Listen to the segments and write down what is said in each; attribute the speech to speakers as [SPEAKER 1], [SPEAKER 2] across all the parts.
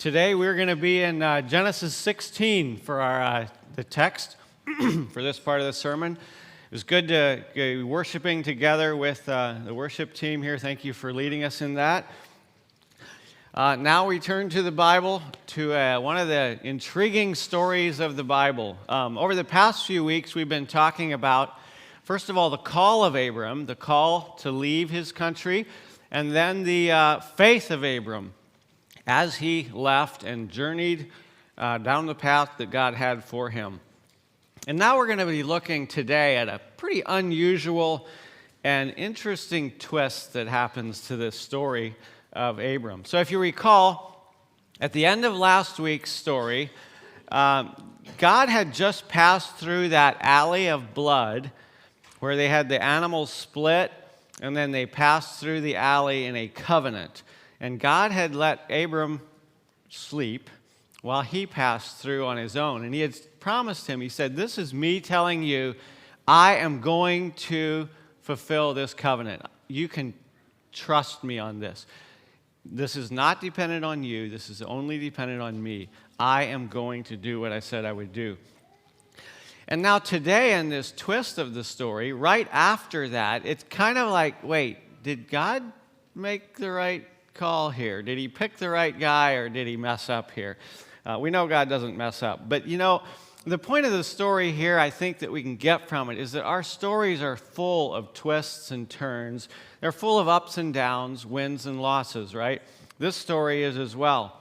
[SPEAKER 1] Today we're going to be in Genesis 16 for our the text for this part of the sermon. It was good to be worshiping together with the worship team here. Thank you for leading us in that. Now we turn to the Bible, to one of the intriguing stories of the Bible. Over the past few weeks, we've been talking about, first of all, the call of Abram, the call to leave his country, and then the faith of Abram as he left and journeyed down the path that God had for him. And now we're going to be looking today at a pretty unusual and interesting twist that happens to this story of Abram. So if you recall, at the end of last week's story, God had just passed through that alley of blood where they had the animals split, and then they passed through the alley in a covenant. And God had let Abram sleep while he passed through on his own. And he had promised him, he said, "This is me telling you, I am going to fulfill this covenant. You can trust me on this. This is not dependent on you. This is only dependent on me. I am going to do what I said I would do." And now today, in this twist of the story, right after that, it's kind of like, wait, did God make the right call here? Did he pick the right guy, or did he mess up here? We know God doesn't mess up. But, you know, the point of the story here, I think, that we can get from it is that our stories are full of twists and turns. They're full of ups and downs, wins and losses, right? This story is as well.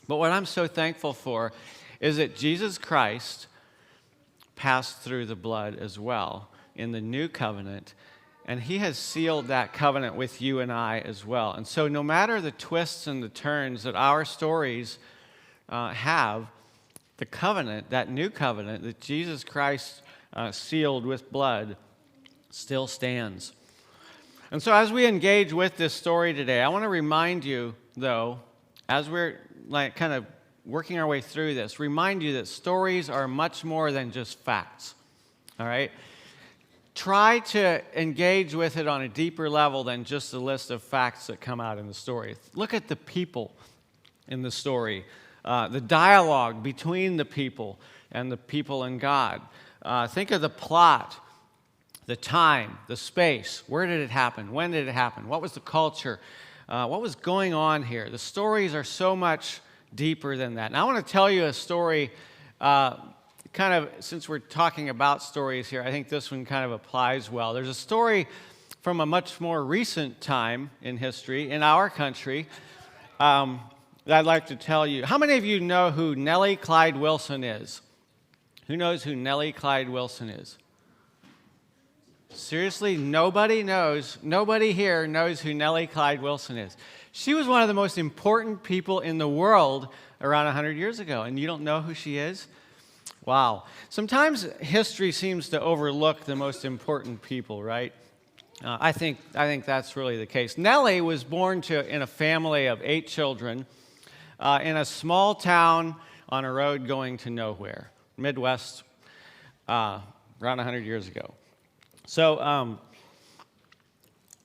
[SPEAKER 1] But what I'm so thankful for is that Jesus Christ passed through the blood as well in the new covenant, and he has sealed that covenant with you and I as well. And so no matter the twists and the turns that our stories have, the covenant, that new covenant that Jesus Christ sealed with blood, still stands. And so as we engage with this story today, I want to remind you, though, as we're kind of working our way through this, remind you that stories are much more than just facts, all right? Try to engage with it on a deeper level than just a list of facts that come out in the story. Look at the people in the story, the dialogue between the people and God. Think of the plot, the time, the space. Where did it happen? When did it happen? What was the culture? What was going on here? The stories are so much deeper than that. And I want to tell you a story, kind of, since we're talking about stories here, I think this one kind of applies well. There's a story from a much more recent time in history in our country that I'd like to tell you. How many of you know who Nellie Clyde Wilson is? Who knows who Nellie Clyde Wilson is? Seriously, nobody knows. Nobody here knows who Nellie Clyde Wilson is. She was one of the most important people in the world around 100 years ago, and you don't know who she is? Wow. Sometimes history seems to overlook the most important people, right? I think that's really the case. Nellie was born in a family of 8 children in a small town on a road going to nowhere, Midwest, around 100 years ago. So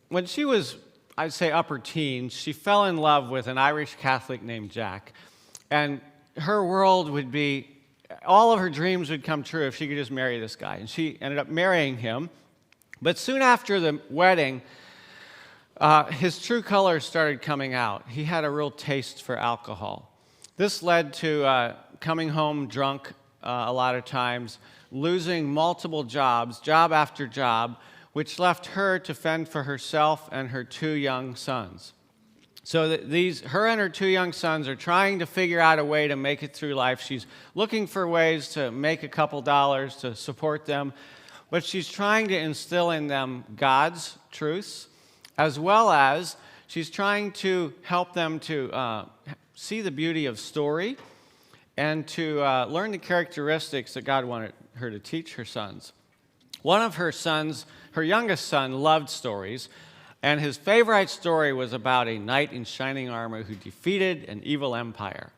[SPEAKER 1] when she was, I'd say, upper teens, she fell in love with an Irish Catholic named Jack. And her world would be, all of her dreams would come true if she could just marry this guy. And she ended up marrying him. But soon after the wedding, his true colors started coming out. He had a real taste for alcohol. This led to coming home drunk a lot of times, losing multiple jobs, job after job, which left her to fend for herself and her 2 young sons. So her and her 2 young sons are trying to figure out a way to make it through life. She's looking for ways to make a couple dollars to support them, but she's trying to instill in them God's truths, as well as she's trying to help them to see the beauty of story and to learn the characteristics that God wanted her to teach her sons. One of her sons, her youngest son, loved stories, and his favorite story was about a knight in shining armor who defeated an evil empire.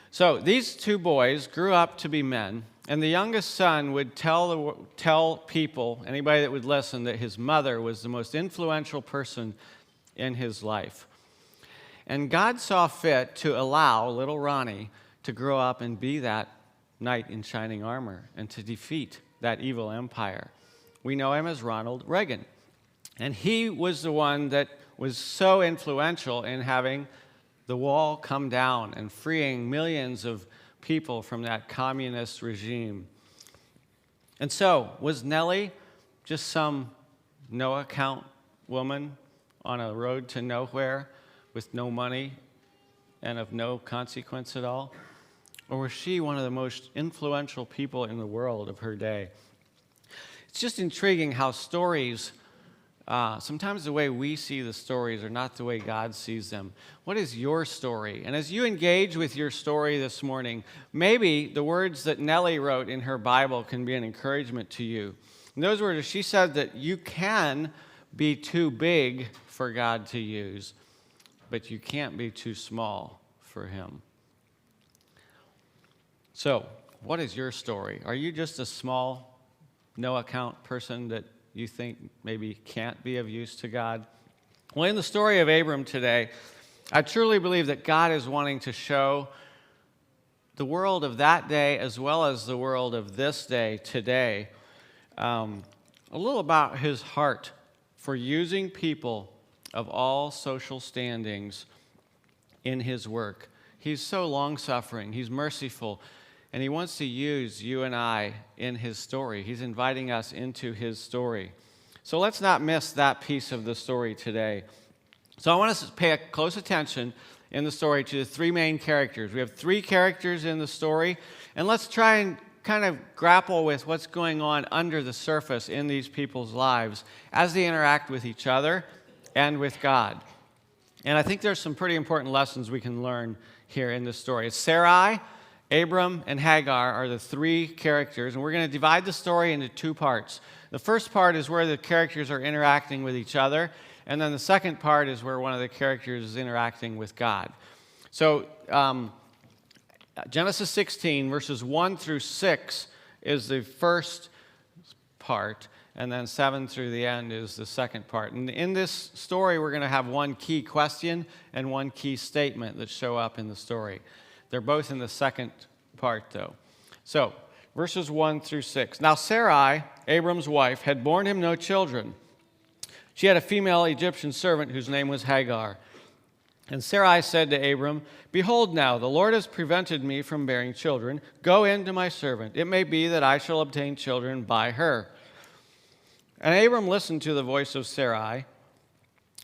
[SPEAKER 1] So these 2 boys grew up to be men, and the youngest son would tell people, anybody that would listen, that his mother was the most influential person in his life. And God saw fit to allow little Ronnie to grow up and be that knight in shining armor and to defeat that evil empire. We know him as Ronald Reagan. And he was the one that was so influential in having the wall come down and freeing millions of people from that communist regime. And so, was Nellie just some no-account woman on a road to nowhere with no money and of no consequence at all? Or was she one of the most influential people in the world of her day? It's just intriguing how stories, sometimes the way we see the stories are not the way God sees them. What is your story? And as you engage with your story this morning, maybe the words that Nellie wrote in her Bible can be an encouragement to you. In those words, she said that you can be too big for God to use, but you can't be too small for him. So, what is your story? Are you just a small, no-account person that you think maybe can't be of use to God? Well, in the story of Abram today, I truly believe that God is wanting to show the world of that day as well as the world of this day, today, a little about his heart for using people of all social standings in his work. He's so long-suffering, he's merciful, and he wants to use you and I in his story. He's inviting us into his story. So let's not miss that piece of the story today. So I want us to pay close attention in the story to the three main characters. We have three characters in the story, and let's try and kind of grapple with what's going on under the surface in these people's lives as they interact with each other and with God. And I think there's some pretty important lessons we can learn here in this story. It's Sarai, Abram, and Hagar are the three characters, and we're going to divide the story into two parts. The first part is where the characters are interacting with each other, and then the second part is where one of the characters is interacting with God. So Genesis 16, verses 1 through 6 is the first part, and then 7 through the end is the second part. And in this story, we're going to have one key question and one key statement that show up in the story. They're both in the second part, though. So, verses 1 through 6. Now Sarai, Abram's wife, had borne him no children. She had a female Egyptian servant whose name was Hagar. And Sarai said to Abram, "Behold now, the Lord has prevented me from bearing children. Go in to my servant. It may be that I shall obtain children by her." And Abram listened to the voice of Sarai.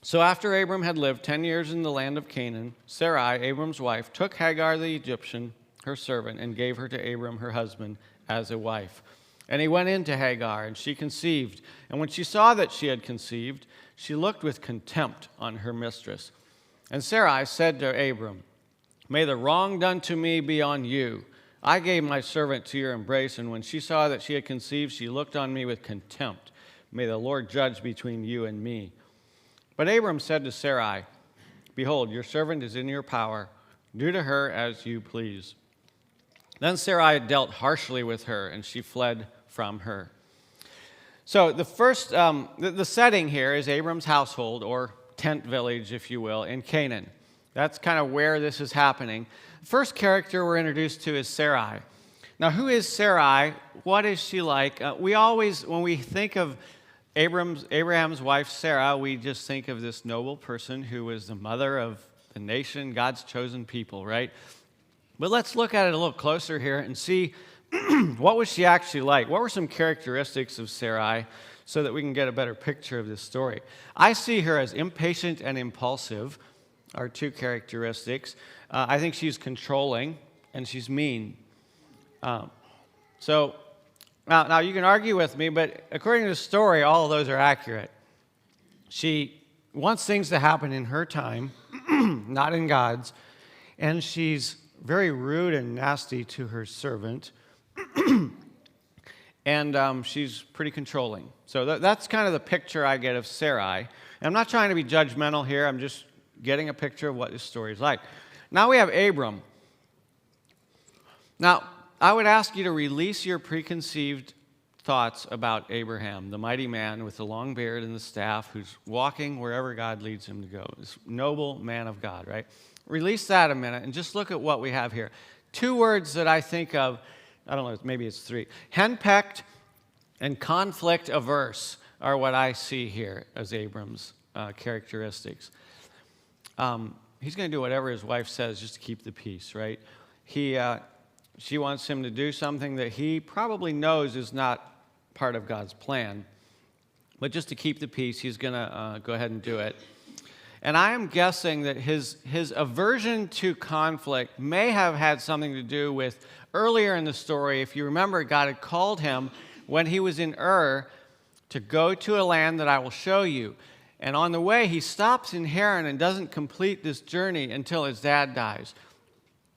[SPEAKER 1] So after Abram had lived 10 years in the land of Canaan, Sarai, Abram's wife, took Hagar the Egyptian, her servant, and gave her to Abram, her husband, as a wife. And he went in to Hagar, and she conceived. And when she saw that she had conceived, she looked with contempt on her mistress. And Sarai said to Abram, "May the wrong done to me be on you. I gave my servant to your embrace, and when she saw that she had conceived, she looked on me with contempt. May the Lord judge between you and me." But Abram said to Sarai, "Behold, your servant is in your power. Do to her as you please." Then Sarai dealt harshly with her, and she fled from her. So the first, the setting here is Abram's household, or tent village, if you will, in Canaan. That's kind of where this is happening. The first character we're introduced to is Sarai. Now, who is Sarai? What is she like? We always, when we think of Abraham's wife, Sarah, we just think of this noble person who was the mother of the nation, God's chosen people, right? But let's look at it a little closer here and see what was she actually like? What were some characteristics of Sarai so that we can get a better picture of this story? I see her as impatient and impulsive, are two characteristics. I think she's controlling and she's mean. Now, you can argue with me, but according to the story, all of those are accurate. She wants things to happen in her time, not in God's, and she's very rude and nasty to her servant, and she's pretty controlling. So that's kind of the picture I get of Sarai. And I'm not trying to be judgmental here. I'm just getting a picture of what this story is like. Now we have Abram. Now, I would ask you to release your preconceived thoughts about Abraham, the mighty man with the long beard and the staff who's walking wherever God leads him to go. This noble man of God, right? Release that a minute and just look at what we have here. Two words that I think of, I don't know, maybe it's three. Henpecked and conflict averse are what I see here as Abram's characteristics. He's going to do whatever his wife says just to keep the peace, right? She wants him to do something that he probably knows is not part of God's plan. But just to keep the peace, he's going to go ahead and do it. And I am guessing that his aversion to conflict may have had something to do with earlier in the story. If you remember, God had called him when he was in Ur to go to a land that I will show you. And on the way, he stops in Haran and doesn't complete this journey until his dad dies.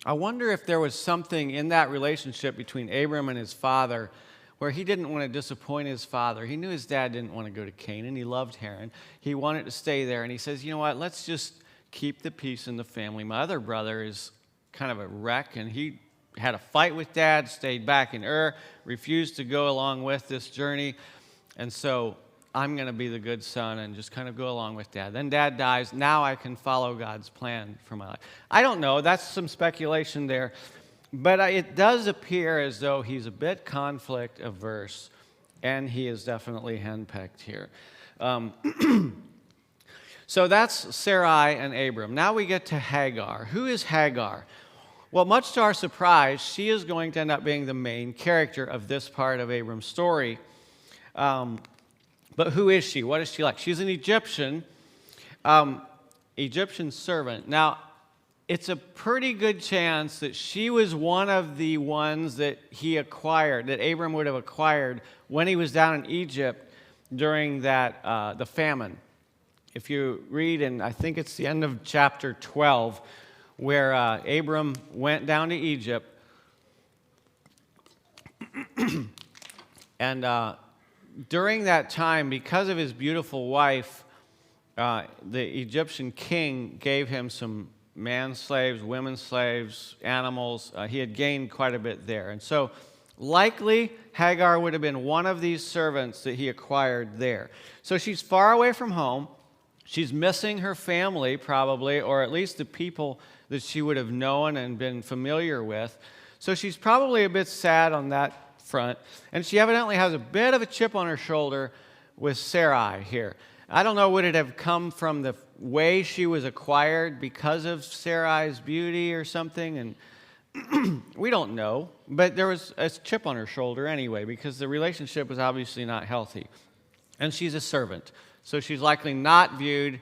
[SPEAKER 1] I wonder if there was something in that relationship between Abram and his father where he didn't want to disappoint his father. He knew his dad didn't want to go to Canaan. He loved Haran. He wanted to stay there. And he says, you know what, let's just keep the peace in the family. My other brother is kind of a wreck, and he had a fight with dad, stayed back in Ur, refused to go along with this journey. And so I'm going to be the good son and just kind of go along with dad. Then dad dies. Now I can follow God's plan for my life. I don't know. That's some speculation there. But it does appear as though he's a bit conflict averse, and he is definitely henpecked here. So that's Sarai and Abram. Now we get to Hagar. Who is Hagar? Well, much to our surprise, she is going to end up being the main character of this part of Abram's story. But who is she? What is she like? She's an Egyptian servant. Now, it's a pretty good chance that she was one of the ones that he acquired, that Abram would have acquired when he was down in Egypt during that the famine. If you read, and I think it's the end of chapter 12, where Abram went down to Egypt, and during that time, because of his beautiful wife, the Egyptian king gave him some man slaves, women slaves, animals. He had gained quite a bit there. And so likely Hagar would have been one of these servants that he acquired there. So she's far away from home. She's missing her family probably, or at least the people that she would have known and been familiar with. So she's probably a bit sad on that front. And she evidently has a bit of a chip on her shoulder with Sarai here. I don't know, would it have come from the way she was acquired because of Sarai's beauty or something? And we don't know. But there was a chip on her shoulder anyway, because the relationship was obviously not healthy. And she's a servant. So she's likely not viewed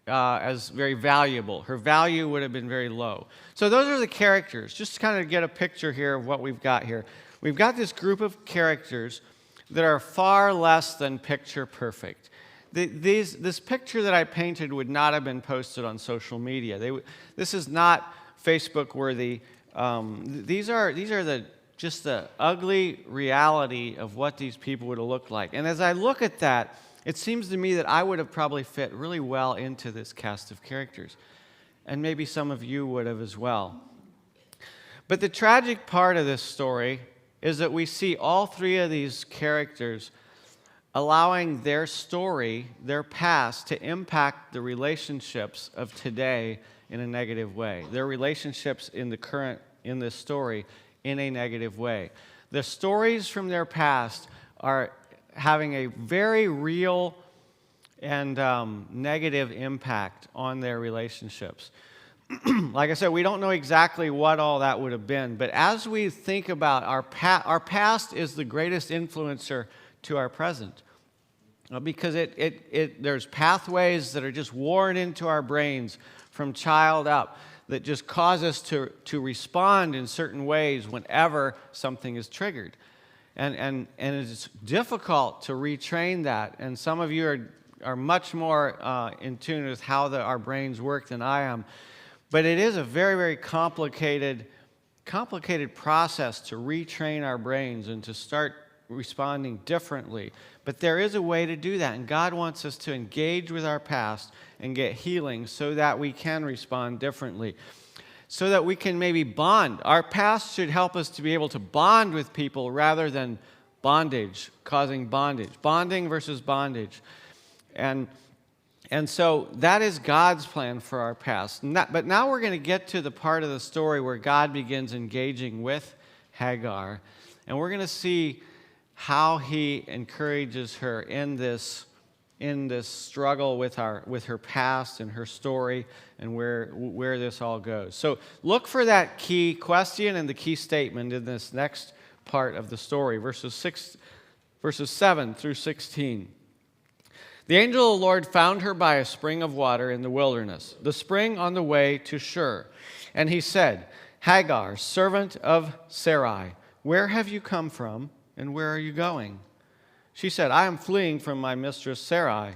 [SPEAKER 1] as very valuable. Her value would have been very low. So those are the characters. Just to kind of get a picture here of what we've got here. We've got this group of characters that are far less than picture perfect. This picture that I painted would not have been posted on social media. This is not Facebook worthy. These are just the ugly reality of what these people would have looked like. And as I look at that, it seems to me that I would have probably fit really well into this cast of characters. And maybe some of you would have as well. But the tragic part of this story is that we see all three of these characters allowing their story, their past, to impact the relationships of today in a negative way. Their relationships in this story in a negative way. The stories from their past are having a very real and negative impact on their relationships. Like I said, we don't know exactly what all that would have been, but as we think about our past is the greatest influencer to our present, because there's pathways that are just worn into our brains from child up that just cause us to respond in certain ways whenever something is triggered. And it's difficult to retrain that. And some of you are much more in tune with how our brains work than I am. But it is a very, very complicated process to retrain our brains and to start responding differently. But there is a way to do that. And God wants us to engage with our past and get healing so that we can respond differently, so that we can maybe bond. Our past should help us to be able to bond with people rather than bondage causing bondage, bonding versus bondage. And so that is God's plan for our past. But now we're going to get to the part of the story where God begins engaging with Hagar. And we're going to see how he encourages her in this struggle with her past and her story and where this all goes. So look for that key question and the key statement in this next part of the story, verses 7 through 16. The angel of the Lord found her by a spring of water in the wilderness, the spring on the way to Shur. And he said, Hagar, servant of Sarai, where have you come from and where are you going? She said, I am fleeing from my mistress Sarai.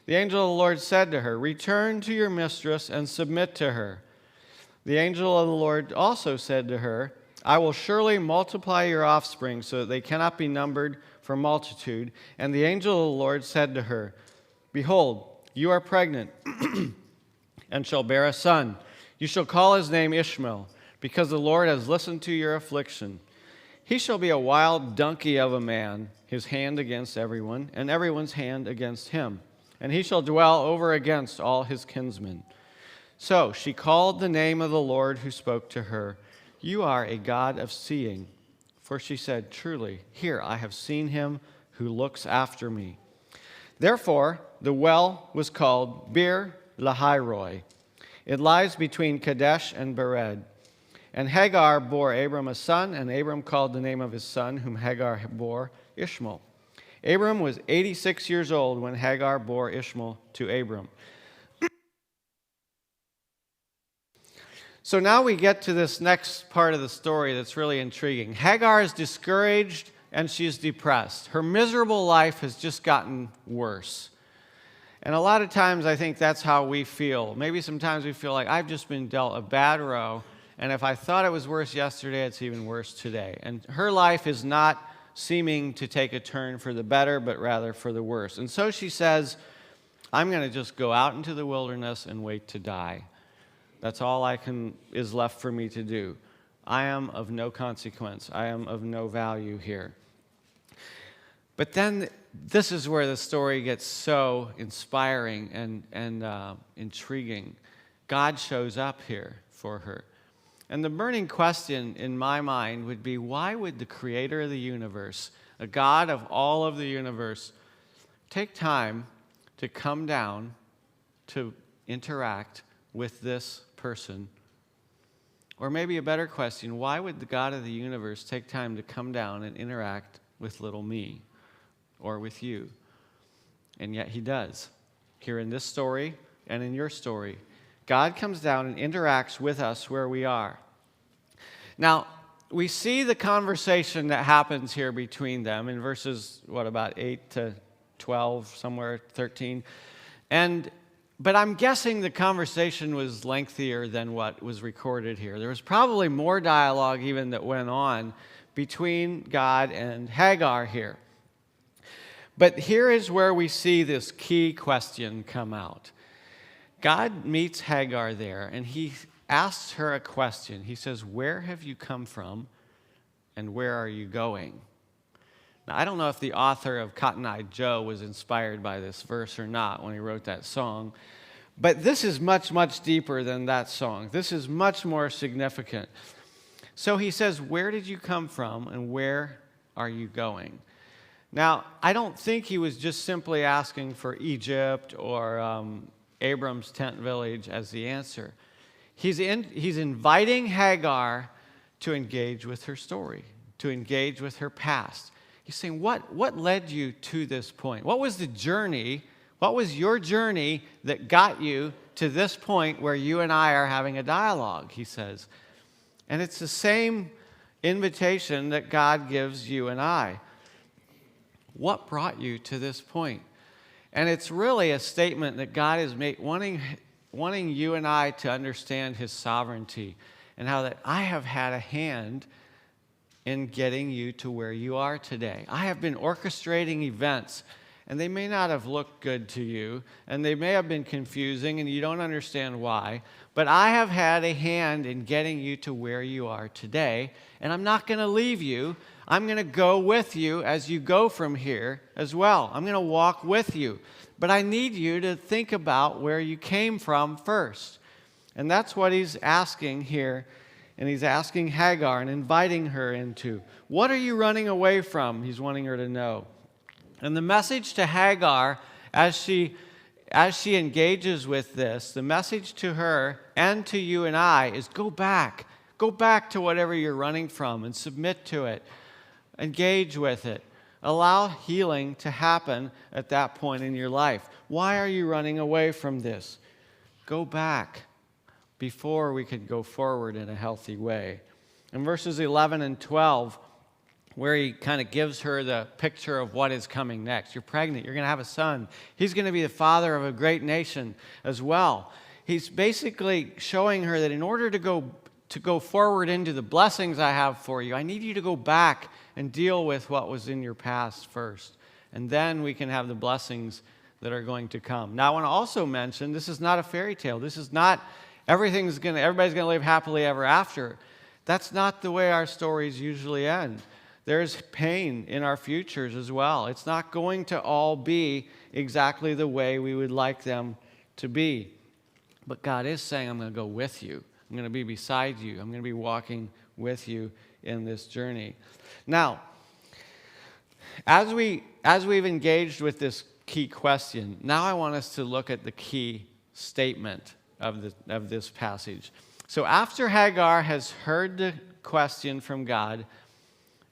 [SPEAKER 1] The angel of the Lord said to her, return to your mistress and submit to her. The angel of the Lord also said to her, I will surely multiply your offspring so that they cannot be numbered for multitude. And the angel of the Lord said to her, behold, you are pregnant and shall bear a son. You shall call his name Ishmael, because the Lord has listened to your affliction. He shall be a wild donkey of a man, his hand against everyone, and everyone's hand against him. And he shall dwell over against all his kinsmen. So she called the name of the Lord who spoke to her, you are a God of seeing. For she said, truly, here I have seen him who looks after me. Therefore, the well was called Bir Lahairoi. It lies between Kadesh and Bered. And Hagar bore Abram a son, and Abram called the name of his son, whom Hagar bore, Ishmael. Abram was 86 years old when Hagar bore Ishmael to Abram. So now we get to this next part of the story that's really intriguing. Hagar is discouraged and she's depressed. Her miserable life has just gotten worse. And a lot of times I think that's how we feel. Maybe sometimes we feel like I've just been dealt a bad row, and if I thought it was worse yesterday, it's even worse today. And her life is not seeming to take a turn for the better, but rather for the worse. And so she says, I'm going to just go out into the wilderness and wait to die. That's all is left for me to do. I am of no consequence. I am of no value here. But then this is where the story gets so inspiring and intriguing. God shows up here for her. And the burning question in my mind would be, why would the creator of the universe, a God of all of the universe, take time to come down to interact with this person? Or maybe a better question, why would the God of the universe take time to come down and interact with little me or with you? And yet he does. Here in this story and in your story, God comes down and interacts with us where we are. Now, we see the conversation that happens here between them in verses, about 8 to 12, somewhere 13. But I'm guessing the conversation was lengthier than what was recorded here. There was probably more dialogue even that went on between God and Hagar here. But here is where we see this key question come out. God meets Hagar there, and he asks her a question. He says, where have you come from, and where are you going? Now, I don't know if the author of Cotton Eye Joe was inspired by this verse or not when he wrote that song, but this is much, much deeper than that song. This is much more significant. So he says, where did you come from, and where are you going? Now, I don't think he was just simply asking for Egypt or Abram's tent village as the answer. He's inviting Hagar to engage with her story, to engage with her past. He's saying, what led you to this point? What was the journey? What was your journey that got you to this point where you and I are having a dialogue, he says. And it's the same invitation that God gives you and I. What brought you to this point? And it's really a statement that God is wanting you and I to understand his sovereignty and how that I have had a hand in getting you to where you are today. I have been orchestrating events, and they may not have looked good to you, and they may have been confusing, and you don't understand why, but I have had a hand in getting you to where you are today, and I'm not going to leave you. I'm going to go with you as you go from here as well. I'm going to walk with you. But I need you to think about where you came from first. And that's what he's asking here. And he's asking Hagar and inviting her into. What are you running away from? He's wanting her to know. And the message to Hagar, as she engages with this, the message to her and to you and I is go back. Go back to whatever you're running from and submit to it. Engage with it. Allow healing to happen at that point in your life. Why are you running away from this? Go back before we could go forward in a healthy way. In verses 11 and 12, where he kind of gives her the picture of what is coming next. You're pregnant. You're going to have a son. He's going to be the father of a great nation as well. He's basically showing her that in order to go forward into the blessings I have for you, I need you to go back and deal with what was in your past first. And then we can have the blessings that are going to come. Now, I want to also mention, this is not a fairy tale. This is not everybody's going to live happily ever after. That's not the way our stories usually end. There's pain in our futures as well. It's not going to all be exactly the way we would like them to be. But God is saying, I'm going to go with you. I'm going to be beside you. I'm going to be walking with you in this journey. Now, as we've engaged with this key question, now I want us to look at the key statement of this passage. So after Hagar has heard the question from God,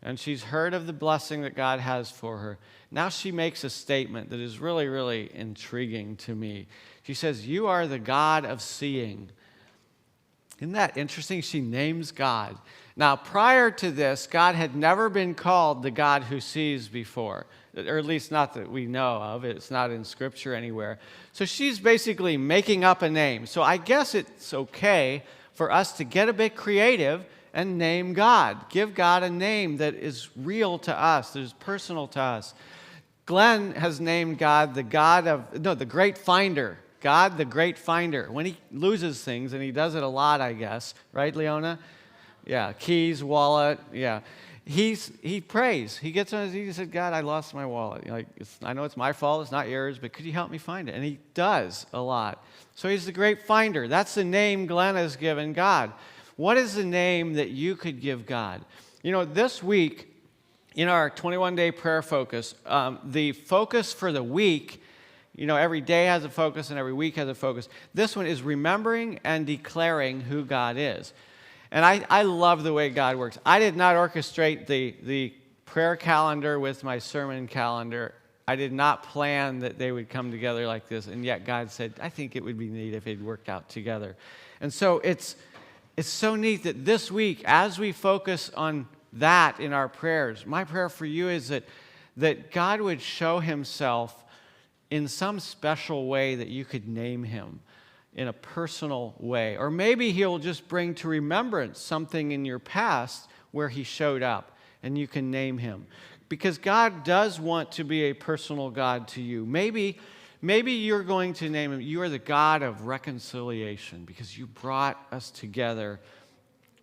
[SPEAKER 1] and she's heard of the blessing that God has for her, now she makes a statement that is really, really intriguing to me. She says, you are the God of seeing. Isn't that interesting? She names God. Now, prior to this, God had never been called the God who sees before, or at least not that we know of. It's not in Scripture anywhere. So she's basically making up a name. So I guess it's okay for us to get a bit creative and name God. Give God a name that is real to us, that is personal to us. Glenn has named God the Great Finder. God, the Great Finder. When he loses things, and he does it a lot, I guess. Right, Leona? Yeah, keys, wallet, yeah. He prays. He gets on his knees and says, God, I lost my wallet. I know it's my fault, it's not yours, but could you help me find it? And he does a lot. So he's the Great Finder. That's the name Glenn has given God. What is the name that you could give God? This week, in our 21-day prayer focus, the focus for the week, every day has a focus and every week has a focus. This one is remembering and declaring who God is. And I love the way God works. I did not orchestrate the prayer calendar with my sermon calendar. I did not plan that they would come together like this. And yet God said, I think it would be neat if they'd worked out together. And so it's so neat that this week, as we focus on that in our prayers, my prayer for you is that God would show himself in some special way that you could name him in a personal way. Or maybe he'll just bring to remembrance something in your past where he showed up and you can name him. Because God does want to be a personal God to you. Maybe you're going to name him, you are the God of reconciliation because you brought us together.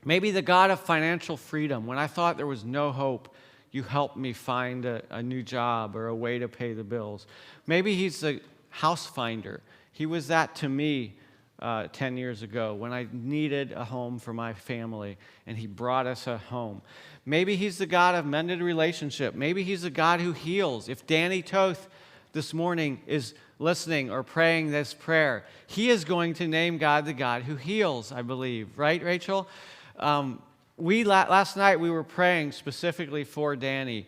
[SPEAKER 1] Maybe the God of financial freedom. When I thought there was no hope, you helped me find a new job or a way to pay the bills. Maybe he's the house finder. He was that to me 10 years ago when I needed a home for my family, and he brought us a home. Maybe he's the God of mended relationship. Maybe he's the God who heals. If Danny Toth this morning is listening or praying this prayer, he is going to name God the God who heals, I believe. Right, Rachel? Last night we were praying specifically for Danny.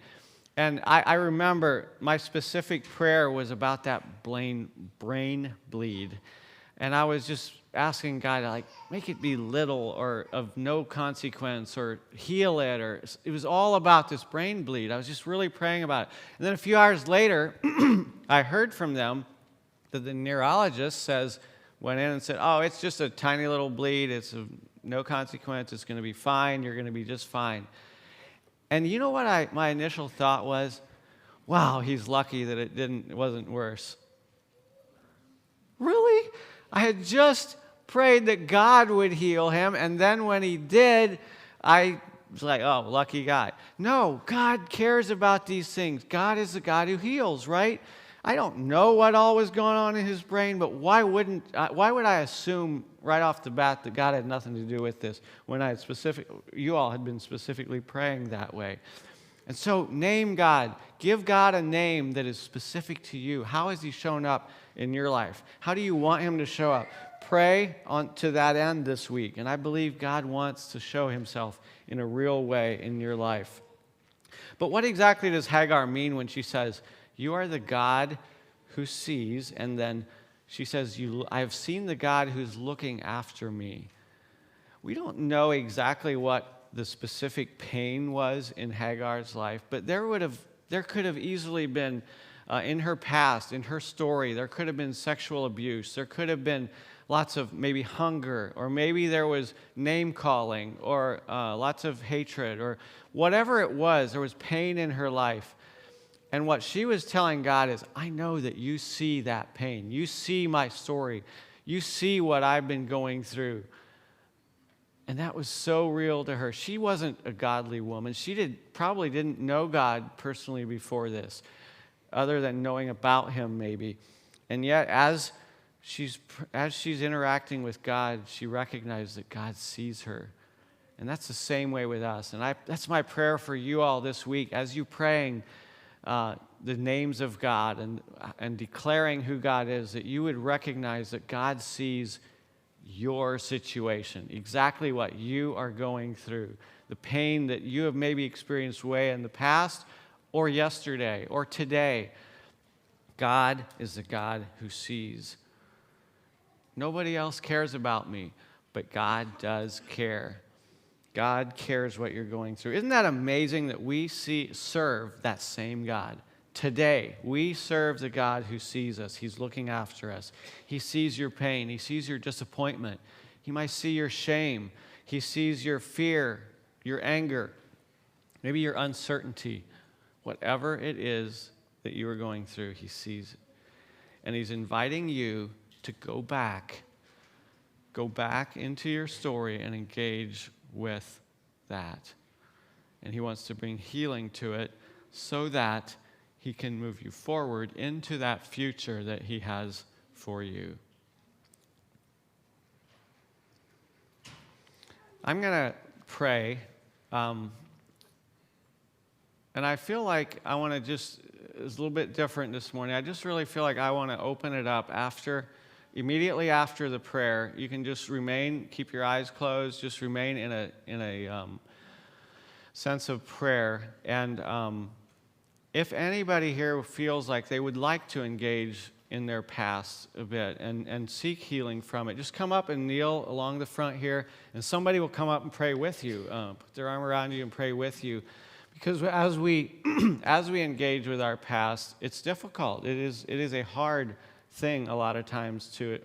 [SPEAKER 1] And I remember my specific prayer was about that brain bleed. And I was just asking God to make it be little or of no consequence or heal it. Or it was all about this brain bleed. I was just really praying about it. And then a few hours later, I heard from them that the neurologist went in and said, oh, it's just a tiny little bleed. It's of no consequence. It's going to be fine. You're going to be just fine. And you know what my initial thought was? wow, he's lucky that it wasn't worse. Really? I had just prayed that God would heal him, and then when he did, I was like, oh, lucky guy. No, God cares about these things. God is the God who heals, right? I don't know what all was going on in his brain, but why would I assume right off the bat that God had nothing to do with this when you all had been specifically praying that way? And so name God. Give God a name that is specific to you. How has he shown up in your life? How do you want him to show up? Pray to that end this week. And I believe God wants to show himself in a real way in your life. But what exactly does Hagar mean when she says, you are the God who sees, and then she says, I have seen the God who's looking after me. We don't know exactly what the specific pain was in Hagar's life, but there could have easily been, in her past, in her story, there could have been sexual abuse. There could have been lots of maybe hunger, or maybe there was name calling, or lots of hatred, or whatever it was. There was pain in her life. And what she was telling God is, I know that you see that pain. You see my story. You see what I've been going through. And that was so real to her. She wasn't a godly woman. She probably didn't know God personally before this, other than knowing about him maybe. And yet, as she's interacting with God, she recognized that God sees her. And that's the same way with us. And that's my prayer for you all this week, as you praying the names of God and declaring who God is, that you would recognize that God sees your situation, exactly what you are going through, the pain that you have maybe experienced way in the past or yesterday or today. God is the God who sees. Nobody else cares about me, but God does care. God cares what you're going through. Isn't that amazing that we serve that same God? Today, we serve the God who sees us. He's looking after us. He sees your pain. He sees your disappointment. He might see your shame. He sees your fear, your anger, maybe your uncertainty. Whatever it is that you are going through, he sees it. And he's inviting you to go back into your story and engage with that. And he wants to bring healing to it so that he can move you forward into that future that he has for you. I'm going to pray. And I feel like I want to it's a little bit different this morning. I just really feel like I want to open it up immediately after the prayer. You can just keep your eyes closed, just remain in a sense of prayer. And if anybody here feels like they would like to engage in their past a bit and seek healing from it, just come up and kneel along the front here, and somebody will come up and pray with you, put their arm around you and pray with you. Because as we engage with our past, it's difficult. It is a hard thing a lot of times to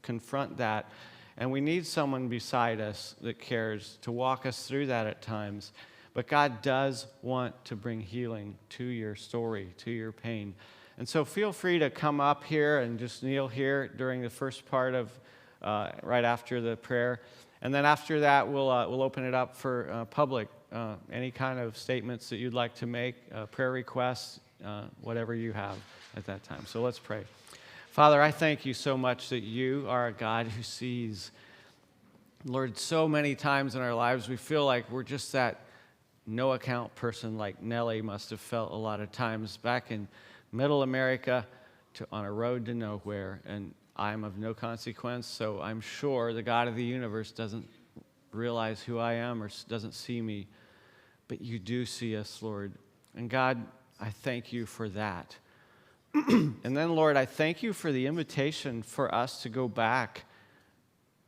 [SPEAKER 1] confront that, and we need someone beside us that cares to walk us through that at times. But God does want to bring healing to your story, to your pain. And so feel free to come up here and just kneel here during the first part of right after the prayer. And then after that, we'll open it up for public, any kind of statements that you'd like to make, prayer requests, whatever you have at that time. So let's pray. Father, I thank you so much that you are a God who sees. Lord, so many times in our lives we feel like we're just that no-account person like Nellie must have felt a lot of times back in middle America on a road to nowhere, and I'm of no consequence, so I'm sure the God of the universe doesn't realize who I am or doesn't see me, but you do see us, Lord. And God, I thank you for that. And then, Lord, I thank you for the invitation for us to go back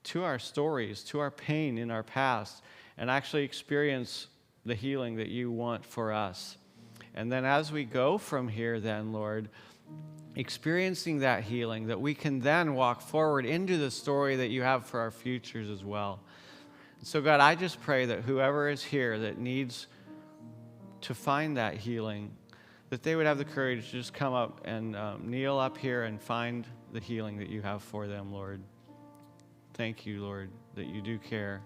[SPEAKER 1] to our stories, to our pain in our past, and actually experience the healing that you want for us. And then as we go from here then, Lord, experiencing that healing, that we can then walk forward into the story that you have for our futures as well. So God, I just pray that whoever is here that needs to find that healing, that they would have the courage to just come up and kneel up here and find the healing that you have for them, Lord. Thank you, Lord, that you do care.